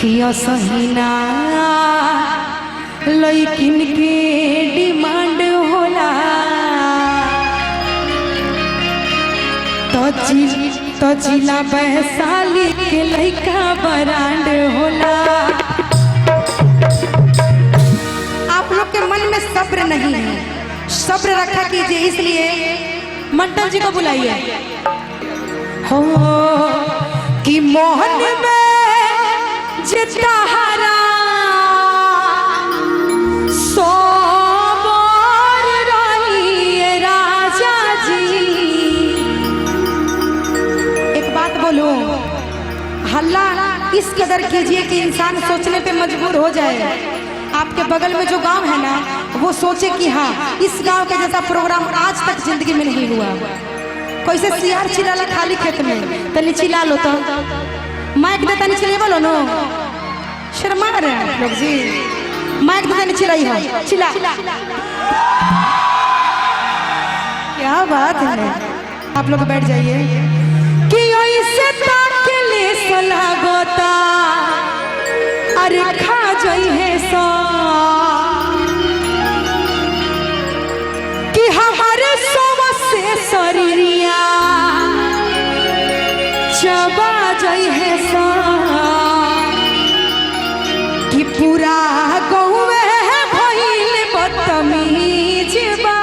किया सहीना लइकिन के डिमांड होला तो जिला वैशाली के लइका ब्रांड होला। आप लोग के मन में सब्र नहीं है, सब्र रखा कीजिए, इसलिए मंटन जी को बुलाइए। हो कि मोहन में जितना हरा हल्ला इस कदर कीजिए कि इंसान सोचने पे मजबूर हो जाए। आपके बगल में जो गांव है ना, वो सोचे कि हाँ, इस गांव के जैसा प्रोग्राम आज तक जिंदगी में नहीं हुआ। कोई से सियार चिल्ला खाली खेत में तनी चिल्ला लो तो माइक दे तनी चिल्ला बोलो नो, शर्मा रहे हैं आप लोग जी। माइक दे तनी चिल्लाई हो, चिल्ला। क्या बात है, आप लोग बैठ जाइए कि ऐसे लागोता अरे खा जाई है सा कि हमारे सबसे शरीरिया चबा जाई है सा कि पूरा गाँव में भइल बदतमीज बा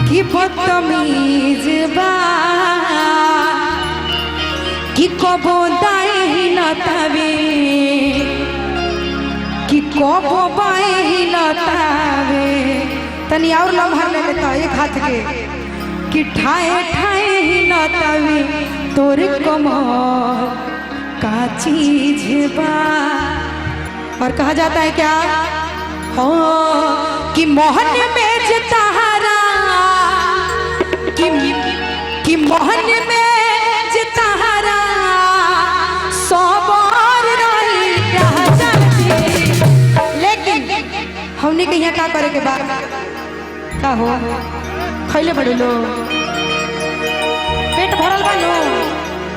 कि बदतमीज बा कि कबो दाएं ही लतावे कि कबो बाएं ही लतावे। तनी और लम्हा ले लेता एक हाथ के कि ठाए ठाए ही लतावे तोर कमर का चीज बा। और कहा जाता है क्या हो कि मोहन में जतारा कि मोहन में हमने के यहाँ का करे के बाद का हो खैले बड़े लो पेट भरल बा लो।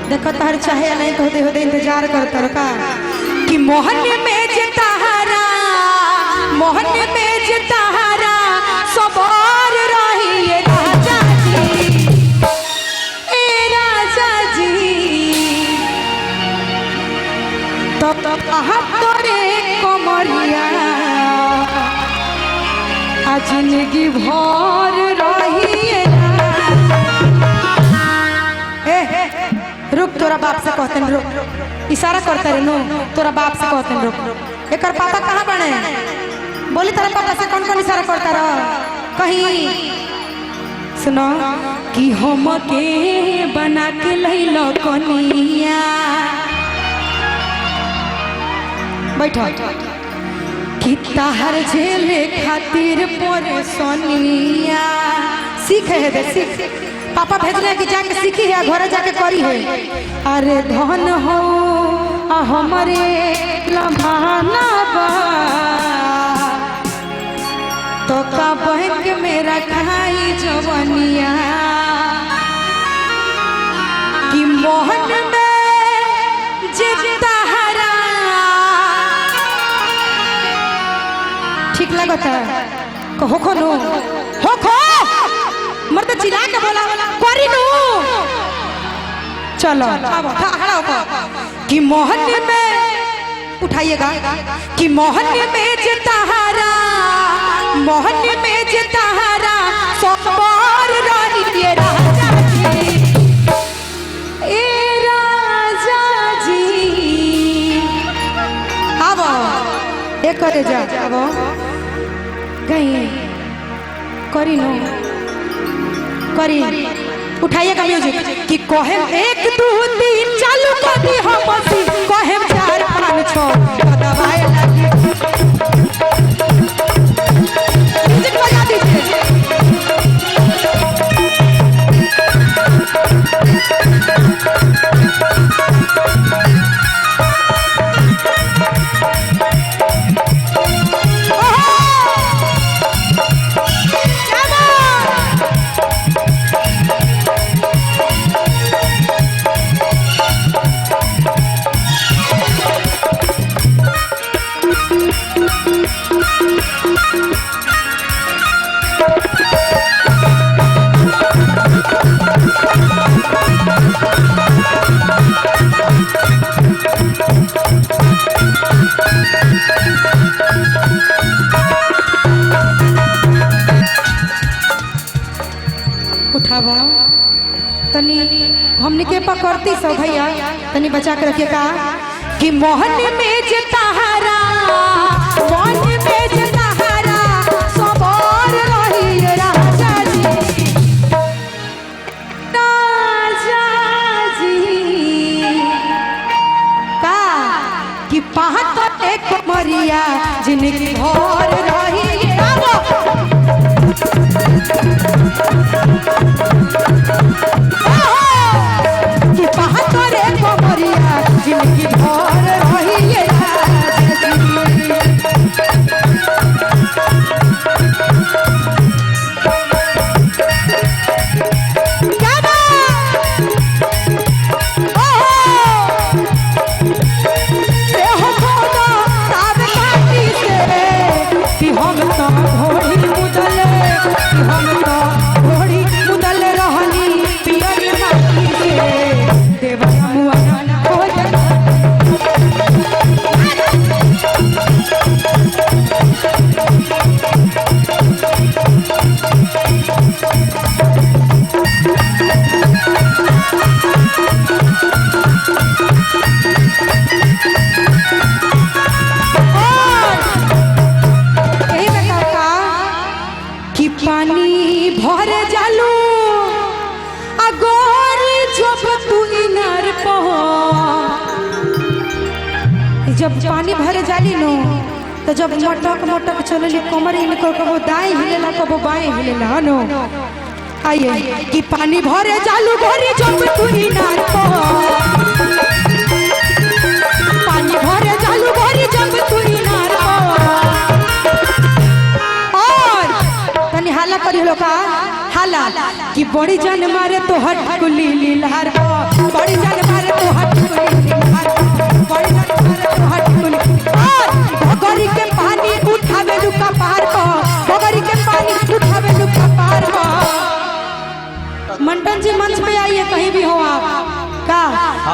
देखो तहर चाहे नहीं तो होते इंतजार करता का कि मोहन में जतारा मोहन में जतारा सवार रही ये राजा जी ए राजा जी तो कहाँ तोरे कमरिया जिंदगी भर रही। रुक, तोरा बाप से कहते हैं रुक, इशारा करते रहे नो, तोरा बाप से कहते हैं रुक। एक पापा कहाँ बने बोली, तेरा पापा से कौन कौन इशारा करता रहा कहीं सुनो कि हम के बना के लैलो कनिया। बैठो कि ताहर झेले खातिर परेशानिया सीख है दे सीख। पापा भेजले कि जाके सीखी है, घर जाके करी है। अरे धन हो हमारे लम्हाना बा तो का बहन के मेरा खाई जवनिया कि मोहन में जिता ठीक लगता हो खो नो हो खो मर्द चिल्ला के बोला करी नो चलो खड़ा हो कि मोहन में उठाइएगा कि मोहन में जतारा मोहन में जतारा सवार रही ये राजा जी ए राजा जी। अब एक करे जा अब कहीं करी नो करी उठाइएगा म्यूजिक कि कहे 1 2 3 चालू कर दी हम कहे 4 5 6 दबाए म्यूजिक बजा दीजिए। हमने के पकड़ती सब भैया तनी बचा के रखे का कि मोहन में जताहारा मोहन में जताहारा सबर रही राजा जी का कि पाहत एक मरिया जिनकी घर रही कि पाहत एक मरिया जिनकी घर रही जब पानी भरे जाली नो तो जब मटक मटक चलली कमर इनको कबो दाएं हिलेला कबो बाएं हिलेला नो आइए कि पानी भरे जालू भरी जब तू इनार को पानी भरे जालू भरी जब तू इनार को और तनी हाला करी लो का हाला कि बड़ी जान मारे तो हट कुली लीलार को बड़ी जान मारे तो हट कुली लीलार बड़ी जान मारे तो हट कुली और भगोरी के पानी उठावे लुका पार को भगोरी के पानी उठावे लुका पार को मंटन जी मंच पे आइए कहीं भी हो आप का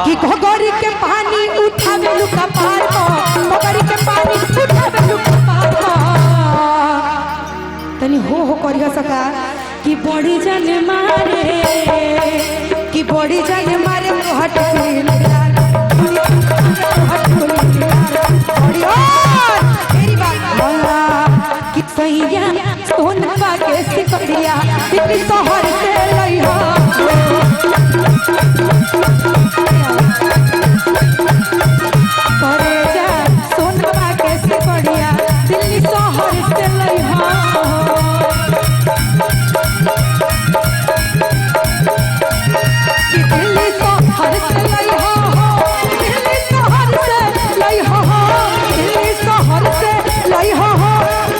कि भगोरी के पानी उठावे लुका पार को भगोरी के पानी उठावे लुका पार को तनी हो करिया सका कि बड़ी जान मारे कि बड़ी जान मारे तो हट कुली लीलार हट कुली लीलार मेरी बात बोला कि सैया सोनवा के सिकड़िया दिल्ली शहर से लइहा करे जा सोनवा के सिकड़िया दिल्ली शहर से लइहा दिल्ली शहर से लइहा दिल्ली शहर से लइहा दिल्ली शहर से लइहा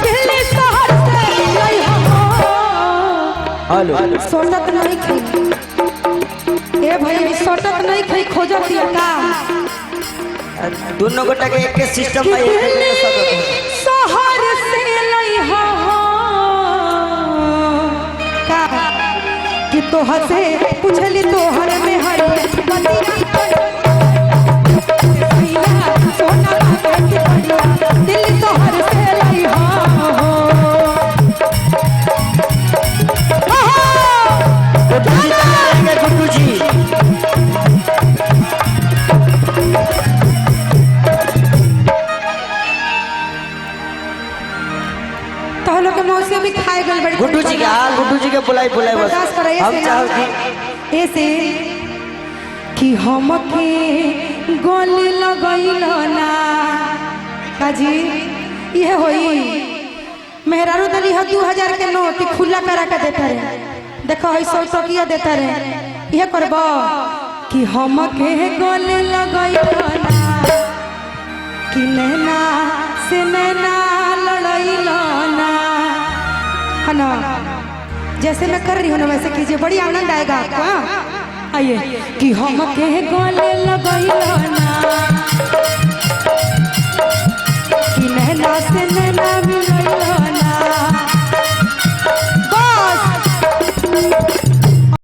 दिल्ली शहर से लइहा हेलो सोटत नहीं खई ए भाई सोटत नहीं खई खोजत दिया का दोनों गोटा के एक के सिस्टम में एक दिल्ली शहर से लइहा का कि तो हसे पूछली तोहर में हर सोना दिल्ली शहर से लइहा गुड्डू जी तो लोग के मौसी भी खाए गल बड़ी गुड्डू जी के हाल गुड्डू जी के बुलाई बुलाई बस बर्दाश्त करे हम चाहो कि ऐसे कि हम के गोल लगइलो ना काजी ये होई मेहरारू दली ह 2000 के नोट खुला करा के देता रे देखो है 100 टकिया देता रे ये करबो कि हम के गोल लगइलो ना कि नैना से नैना लड़इलो ना है ना जैसे मैं कर रही हूँ ना वैसे कीजिए बड़ी आनंद आएगा आपको आइए कि हम के गले लगइलो ना